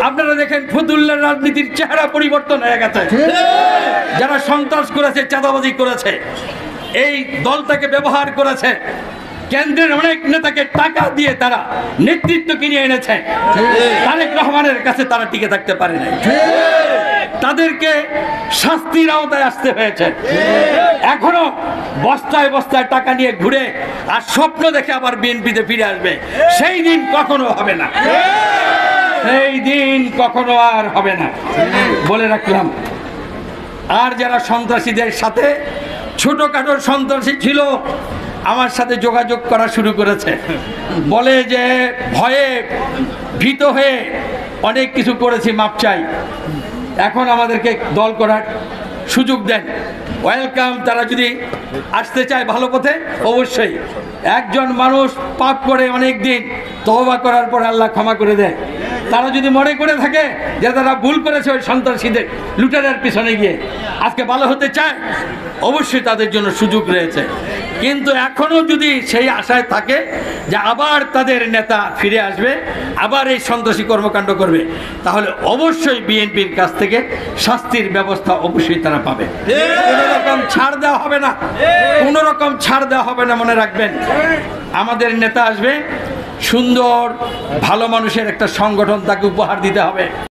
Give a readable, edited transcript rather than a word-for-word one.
আপনারা দেখেন ফতুল্লার রাজনীতির চেহারা পরিবর্তন হয়ে গেছে। যারা সন্ত্রাস করেছে, চাঁদাবাজি করেছে, এই দলটাকে ব্যবহার করেছে, কেন্দ্রের অনেক নেতাকে টাকা দিয়ে তারা নেতৃত্ব কিনে এনেছে। তারেক রহমানের কাছে তারা টিকে থাকতে পারে না, তাদেরকে শাস্তির আওতায় আসতে হয়েছে। এখনো বস্তায় বস্তায় টাকা নিয়ে ঘুরে আর স্বপ্ন দেখে আবার বিএনপিতে ফিরে আসবে, সেই দিন কখনো হবে না, সেই দিন কখনো আর হবে না বলে রাখলাম। আর যারা সন্ত্রাসীদের সাথে ছোটখাটো সন্ত্রাসী ছিল, আমার সাথে যোগাযোগ করা শুরু করেছে, বলে যে ভয়ে ভীত হয়ে অনেক কিছু করেছি, মাপ চাই, এখন আমাদেরকে দল করার সুযোগ দেন। ওয়েলকাম। তারা যদি আসতে চায় ভালো পথে, অবশ্যই। একজন মানুষ পাপ করে অনেক দিন, তওবা করার পর আল্লাহ ক্ষমা করে দেয়। তারা যদি মনে করে থাকে যে তারা ভুল করেছে ওই সন্ত্রাসীদের লুটেরার পিছনে গিয়ে, আজকে ভালো হতে চায়, অবশ্যই তাদের জন্য সুযোগ রয়েছে। কিন্তু এখনও যদি সেই আশায় থাকে যে আবার তাদের নেতা ফিরে আসবে, আবার এই সন্ত্রাসী কর্মকাণ্ড করবে, তাহলে অবশ্যই বিএনপির কাছ থেকে শাস্তির ব্যবস্থা অবশ্যই তারা পাবে। কোনো রকম ছাড় দেওয়া হবে না, কোনো রকম ছাড় দেওয়া হবে না। মনে রাখবেন, আমাদের নেতা আসবে, সুন্দর ভালো মানুষের একটা সংগঠন তাকে উপহার দিতে হবে।